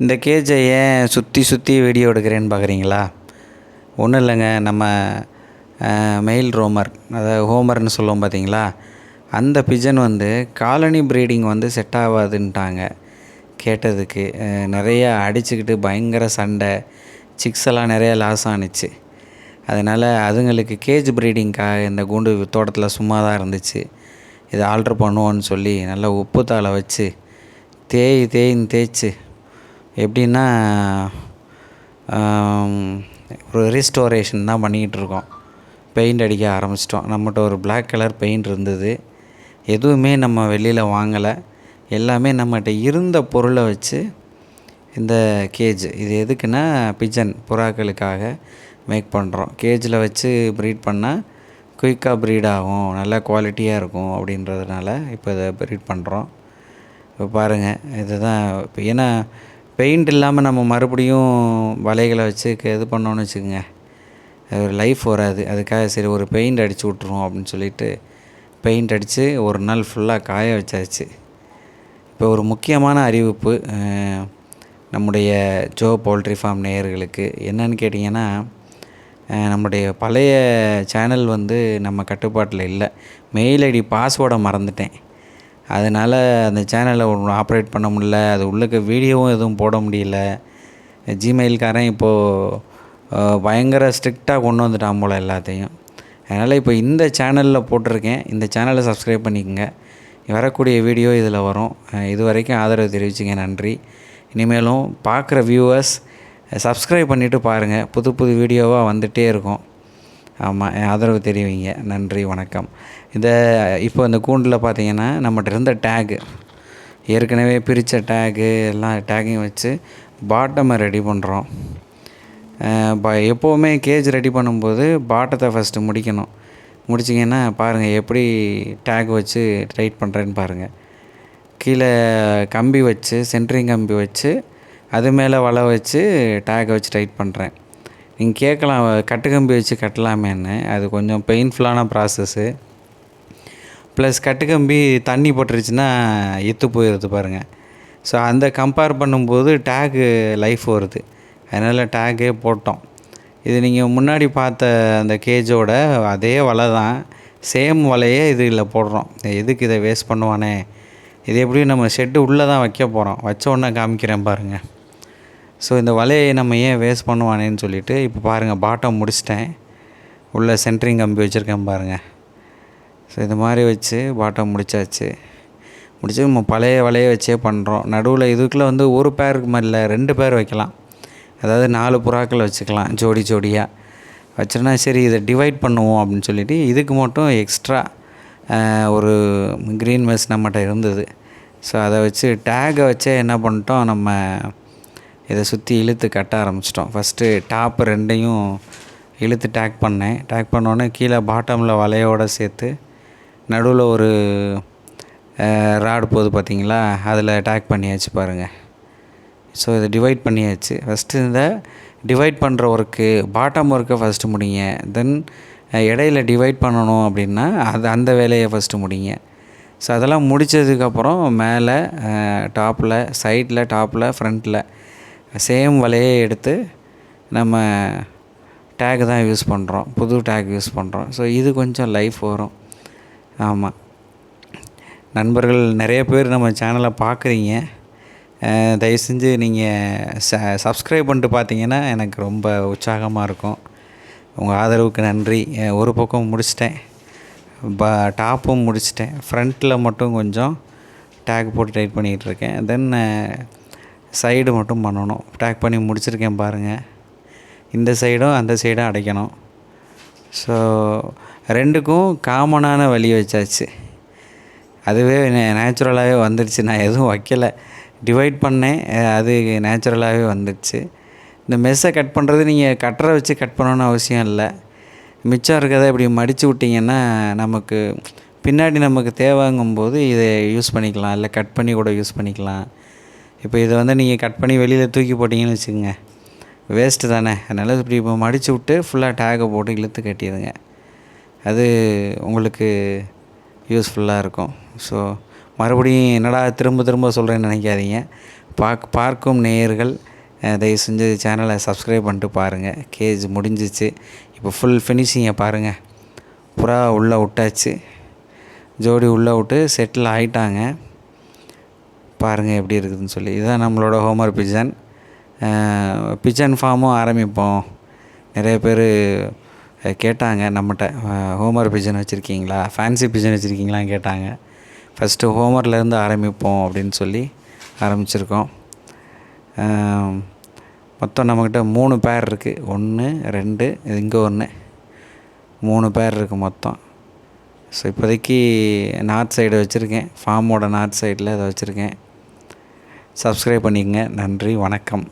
இந்த கேஜை ஏன் சுற்றி சுற்றி வீடியோ எடுக்கிறேன்னு பார்க்குறீங்களா? ஒன்றும் இல்லைங்க. நம்ம மெயில் ரோமர், அதாவது ஹோமர்னு சொல்லுவோம் பார்த்தீங்களா, அந்த பிஜன் காலனி ப்ரீடிங் செட் ஆகாதுன்ட்டாங்க. கேட்டதுக்கு நிறைய அடிச்சுக்கிட்டு பயங்கர சண்டை, சிக்ஸ் எல்லாம் நிறைய லாஸ் ஆணுச்சு. அதனால் அதுங்களுக்கு கேஜ் ப்ரீடிங்காக இந்த கூண்டு தோட்டத்தில் சும்மா தான் இருந்துச்சு. இதை ஆல்ட்ரு பண்ணுவோன்னு சொல்லி நல்லா உப்பு தாளை வச்சு தேய்ன்னு தேய்ச்சி எப்படின்னா ஒரு ரீஸ்டோரேஷன் தான் பண்ணிக்கிட்டுருக்கோம். பெயிண்ட் அடிக்க ஆரம்பிச்சிட்டோம். நம்மகிட்ட ஒரு பிளாக் கலர் பெயிண்ட் இருந்தது. எதுவுமே நம்ம வெளியில் வாங்கலை. எல்லாமே நம்மகிட்ட இருந்த பொருளை வச்சு இந்த கேஜ், இது எதுக்குன்னா பிஜன் புறாக்களுக்காக மேக் பண்ணுறோம். கேஜில் வச்சு ப்ரீட் பண்ணால் குயிக்காக ப்ரீட் ஆகும், நல்ல குவாலிட்டியாக இருக்கும் அப்படின்றதுனால இப்போ இதை ப்ரீட் பண்ணுறோம். இப்போ பாருங்கள், இதுதான் இப்போ. ஏன்னா பெயிண்ட் இல்லாமல் நம்ம மறுபடியும் வலைகளை வச்சு இது பண்ணோன்னு வச்சுக்கோங்க, ஒரு லைஃப் வராது. அதுக்காக சரி ஒரு பெயிண்ட் அடித்து விட்ருவோம் அப்படின்னு சொல்லிட்டு பெயிண்ட் அடித்து ஒரு நாள் ஃபுல்லாக காய வச்சாச்சு. இப்போ ஒரு முக்கியமான அறிவிப்பு நம்முடைய ஜோ பவுல்ட்ரி ஃபார்ம் நேயர்களுக்கு. என்னன்னு கேட்டிங்கன்னா, நம்முடைய பழைய சேனல் நம்ம கட்டுப்பாட்டில் இல்லை. மெயில் ஐடி பாஸ்வேர்டை மறந்துட்டேன். அதனால் அந்த சேனலை ஆப்ரேட் பண்ண முடியல. அது உள்ளுக்க வீடியோவும் எதுவும் போட முடியல. ஜிமெயில்காரன் இப்போது பயங்கர ஸ்ட்ரிக்டாக கொண்டு வந்துட்டான் போல் எல்லாத்தையும். அதனால் இப்போ இந்த சேனலில் போட்டிருக்கேன். இந்த சேனலை சப்ஸ்கிரைப் பண்ணிக்கோங்க. வரக்கூடிய வீடியோ இதில் வரும். இது வரைக்கும் ஆதரவு தெரிவிச்சிங்க, நன்றி. இனிமேலும் பார்க்குற வியூவர்ஸ் சப்ஸ்கிரைப் பண்ணிவிட்டு பாருங்கள். புது புது வீடியோவாக வந்துகிட்டே இருக்கும். ஆமாம், ஆதரவு தெரிவிங்க. நன்றி, வணக்கம். இப்போ இந்த கூண்டில் பார்த்தீங்கன்னா நம்மகிட்ட இருந்த டேகு, ஏற்கனவே பிரித்த டேகு எல்லாம் டேகையும் வச்சு பாட்டமை ரெடி பண்ணுறோம். எப்போவுமே கேஜ் ரெடி பண்ணும்போது பாட்டத்தை ஃபஸ்ட்டு முடிக்கணும். முடிச்சிங்கன்னா பாருங்கள் எப்படி டேக் வச்சு டைட் பண்ணுறேன்னு பாருங்கள். கீழே கம்பி வச்சு, சென்ட்ரிங் கம்பி வச்சு, அது மேலே வலை வச்சு டேக்கை வச்சு டைட் பண்ணுறேன். நீங்கள் கேட்கலாம், கட்டு கம்பி வச்சு கட்டலாமேன்னு. அது கொஞ்சம் பெயின்ஃபுல்லான ப்ராசஸ்ஸு. ப்ளஸ் கட்டு கம்பி தண்ணி போட்டுருச்சுன்னா இத்து போயிடுது பாருங்கள். ஸோ அந்த கம்பேர் பண்ணும்போது டேகு லைஃப் வருது. அதனால் டேக்கே போட்டோம். இது நீங்கள் முன்னாடி பார்த்த அந்த கேஜோட அதே வலை தான், சேம் வலையே இதில் போடுறோம். எதுக்கு இதை வேஸ்ட் பண்ணுவானே, இது எப்படியும் நம்ம ஷெட்டு உள்ளே தான் வைக்க போகிறோம். வச்ச உடனே காமிக்கிறேன் பாருங்கள். ஸோ இந்த வலையை நம்ம ஏன் வேஸ்ட் பண்ணுவானேன்னு சொல்லிவிட்டு இப்போ பாருங்கள், பாட்டம் முடிச்சிட்டேன். உள்ளே சென்ட்ரிங் கம்பி வச்சுருக்கேன் பாருங்கள். ஸோ இது மாதிரி வச்சு பாட்டம் முடிச்சாச்சு. முடிச்சு நம்ம பழைய வலையை வச்சே பண்ணுறோம். நடுவில் இதுக்குள்ளே ஒரு பேருக்கு மேலே 2 பேர் வைக்கலாம். அதாவது 4 புறாக்கள் வச்சுக்கலாம் ஜோடி ஜோடியாக வச்சுருந்தா. சரி இதை டிவைட் பண்ணுவோம் அப்படின்னு சொல்லிவிட்டு இதுக்கு மட்டும் எக்ஸ்ட்ரா ஒரு க்ரீன் மெஸ் நம்மகிட்ட இருந்தது. ஸோ அதை வச்சு டேகை வச்சே என்ன பண்ணிட்டோம், நம்ம இதை சுற்றி இழுத்து கட்ட ஆரம்பிச்சிட்டோம். ஃபஸ்ட்டு டாப்பு 2ஐயும் இழுத்து டேக் பண்ணேன். டேக் பண்ணோன்னே கீழே பாட்டமில் வலையோடு சேர்த்து நடுவில் ஒரு ராடு போகுது பார்த்தீங்களா, அதில் டேக் பண்ணியாச்சு பாருங்கள். ஸோ இதை டிவைட் பண்ணியாச்சு. ஃபஸ்ட்டு இந்த டிவைட் பண்ணுற ஒர்க்கு, பாட்டம் ஒர்க்கை ஃபஸ்ட்டு முடிங்க. தென் இடையில டிவைட் பண்ணணும் அப்படின்னா அந்த வேலையை ஃபஸ்ட்டு முடிங்க. ஸோ அதெல்லாம் முடித்ததுக்கப்புறம் மேலே டாப்பில், சைடில், டாப்பில், ஃப்ரண்ட்டில் சேம் வலையே எடுத்து நம்ம டேக் தான் யூஸ் பண்ணுறோம். புது டேக் யூஸ் பண்ணுறோம். ஸோ இது கொஞ்சம் லைஃப் வரும். ஆமாம், நண்பர்கள் நிறைய பேர் நம்ம சேனலை பார்க்குறீங்க. தயவு செஞ்சு நீங்கள் சப்ஸ்கிரைப் பண்ணிட்டு பார்த்தீங்கன்னா எனக்கு ரொம்ப உற்சாகமாக இருக்கும். உங்கள் ஆதரவுக்கு நன்றி. ஒரு பக்கம் முடிச்சிட்டேன், டாப்பும் முடிச்சிட்டேன். ஃப்ரண்ட்டில் மட்டும் கொஞ்சம் டேக் போட்டு டைட் பண்ணிகிட்ருக்கேன். தென் சைடு மட்டும் பண்ணணும். டேக் பண்ணி முடிச்சிருக்கேன் பாருங்கள். இந்த சைடும் அந்த சைடும் அடைக்கணும். ஸோ 2க்கும் காமனான வழி வச்சாச்சு. அதுவே நேச்சுரலாகவே வந்துடுச்சு. நான் எதுவும் வைக்கலை, டிவைட் பண்ணேன், அது நேச்சுரலாகவே வந்துடுச்சு. இந்த மெஸ்ஸை கட் பண்ணுறது நீங்கள் கட்டரை வச்சு கட் பண்ணணுன்னு அவசியம் இல்லை. மிச்சம் இருக்கிறத இப்படி மடித்து விட்டிங்கன்னா நமக்கு பின்னாடி நமக்கு தேவைங்கும்போது இதை யூஸ் பண்ணிக்கலாம். இல்லை கட் பண்ணி கூட யூஸ் பண்ணிக்கலாம். இப்போ இதை நீங்கள் கட் பண்ணி வெளியில் தூக்கி போட்டிங்கன்னு வச்சுக்கோங்க, வேஸ்ட்டு தானே. அதனால் இப்படி இப்போ மடித்து விட்டு ஃபுல்லாக டேக்கை போட்டு இழுத்து கட்டிடுங்க. அது உங்களுக்கு யூஸ்ஃபுல்லாக இருக்கும். ஸோ மறுபடியும் என்னடா திரும்ப திரும்ப சொல்கிறேன்னு நினைக்காதீங்க. பார்க்கும் நேயர்கள் தயவு செஞ்சு சேனலை சப்ஸ்கிரைப் பண்ணிட்டு பாருங்கள். கேஜ் முடிஞ்சிச்சு. இப்போ ஃபுல் ஃபினிஷிங்கை பாருங்கள். புறா உள்ளே விட்டாச்சு. ஜோடி உள்ளே விட்டு செட்டில் ஆகிட்டாங்க. பாருங்கள் எப்படி இருக்குதுன்னு சொல்லி. இதுதான் நம்மளோட ஹோமர் பிஜன். பிஜன் ஃபார்மும் ஆரம்பிப்போம். நிறைய பேர் கேட்டாங்க நம்மகிட்ட, ஹோமர் பிஜன் வச்சுருக்கீங்களா, ஃபேன்சி பிஜன் வச்சுருக்கீங்களான்னு கேட்டாங்க. ஃபஸ்ட்டு ஹோமர்லேருந்து ஆரம்பிப்போம் அப்படின்னு சொல்லி ஆரம்பிச்சிருக்கோம். மொத்தம் நம்மக்கிட்ட 3 பேர் இருக்குது. 1 2 இங்கே 1, 3 பேர் இருக்குது மொத்தம். ஸோ இப்போதைக்கு நார்த் சைடு வச்சுருக்கேன். ஃபார்மோட நார்த் சைடில் அதை வச்சுருக்கேன். சப்ஸ்கிரைப் பண்ணிக்கங்க. நன்றி, வணக்கம்.